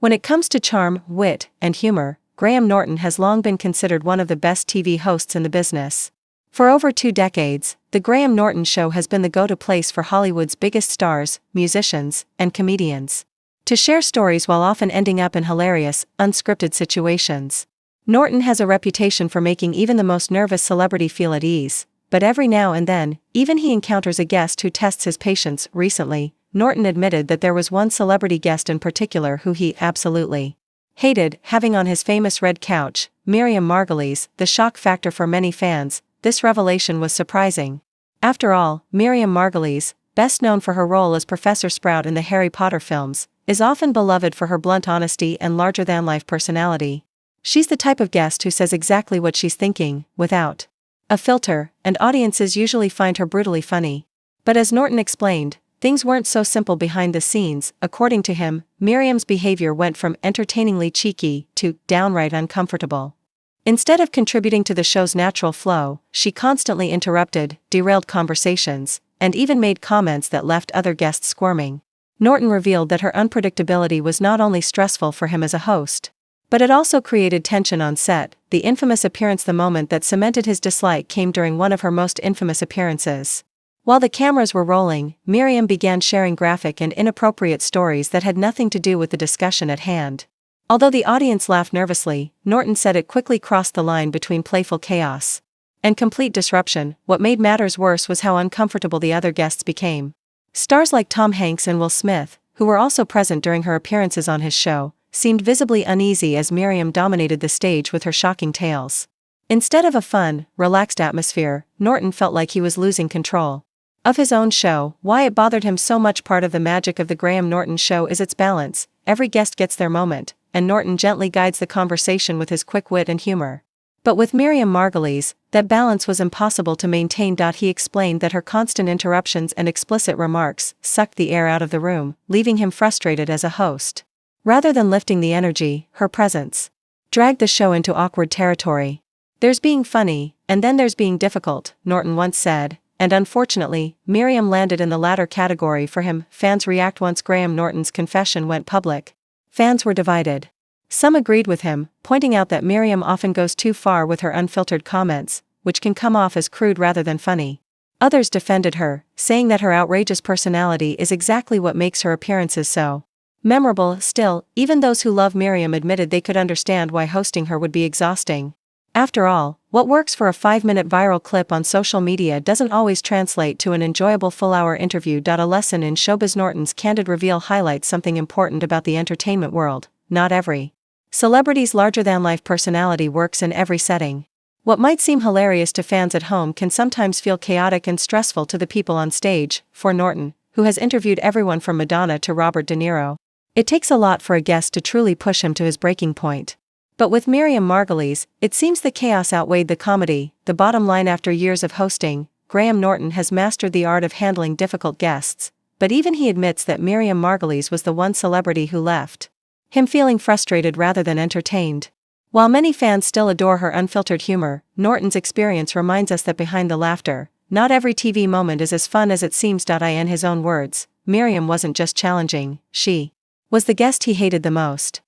When it comes to charm, wit, and humor, Graham Norton has long been considered one of the best TV hosts in the business. For over 2 decades, The Graham Norton Show has been the go-to place for Hollywood's biggest stars, musicians, and comedians to share stories while often ending up in hilarious, unscripted situations. Norton has a reputation for making even the most nervous celebrity feel at ease, but every now and then, even he encounters a guest who tests his patience. Recently, Norton admitted that there was one celebrity guest in particular who he absolutely hated having on his famous red couch, Miriam Margolyes. The shock factor for many fans, this revelation was surprising. After all, Miriam Margolyes, best known for her role as Professor Sprout in the Harry Potter films, is often beloved for her blunt honesty and larger-than-life personality. She's the type of guest who says exactly what she's thinking, without a filter, and audiences usually find her brutally funny. But as Norton explained, things weren't so simple behind the scenes. According to him, Miriam's behavior went from entertainingly cheeky to downright uncomfortable. Instead of contributing to the show's natural flow, she constantly interrupted, derailed conversations, and even made comments that left other guests squirming. Norton revealed that her unpredictability was not only stressful for him as a host, but it also created tension on set. The infamous appearance, the moment that cemented his dislike, came during one of her most infamous appearances. While the cameras were rolling, Miriam began sharing graphic and inappropriate stories that had nothing to do with the discussion at hand. Although the audience laughed nervously, Norton said it quickly crossed the line between playful chaos and complete disruption. What made matters worse was how uncomfortable the other guests became. Stars like Tom Hanks and Will Smith, who were also present during her appearances on his show, seemed visibly uneasy as Miriam dominated the stage with her shocking tales. Instead of a fun, relaxed atmosphere, Norton felt like he was losing control of his own show. Why it bothered him so much? Part of the magic of the Graham Norton Show is its balance. Every guest gets their moment, and Norton gently guides the conversation with his quick wit and humor. But with Miriam Margolyes, that balance was impossible to maintain. He explained that her constant interruptions and explicit remarks sucked the air out of the room, leaving him frustrated as a host. Rather than lifting the energy, her presence dragged the show into awkward territory. "There's being funny, and then there's being difficult," Norton once said, and unfortunately, Miriam landed in the latter category for him. Fans react. Once Graham Norton's confession went public, fans were divided. Some agreed with him, pointing out that Miriam often goes too far with her unfiltered comments, which can come off as crude rather than funny. Others defended her, saying that her outrageous personality is exactly what makes her appearances so memorable. Still, even those who love Miriam admitted they could understand why hosting her would be exhausting. After all, what works for a 5-minute viral clip on social media doesn't always translate to an enjoyable full-hour interview. A lesson in showbiz. Norton's candid reveal highlights something important about the entertainment world: not every celebrity's larger-than-life personality works in every setting. What might seem hilarious to fans at home can sometimes feel chaotic and stressful to the people on stage. For Norton, who has interviewed everyone from Madonna to Robert De Niro, it takes a lot for a guest to truly push him to his breaking point. But with Miriam Margolyes, it seems the chaos outweighed the comedy. The bottom line: after years of hosting, Graham Norton has mastered the art of handling difficult guests, but even he admits that Miriam Margolyes was the one celebrity who left him feeling frustrated rather than entertained. While many fans still adore her unfiltered humor, Norton's experience reminds us that behind the laughter, not every TV moment is as fun as it seems. In his own words, Miriam wasn't just challenging, she was the guest he hated the most.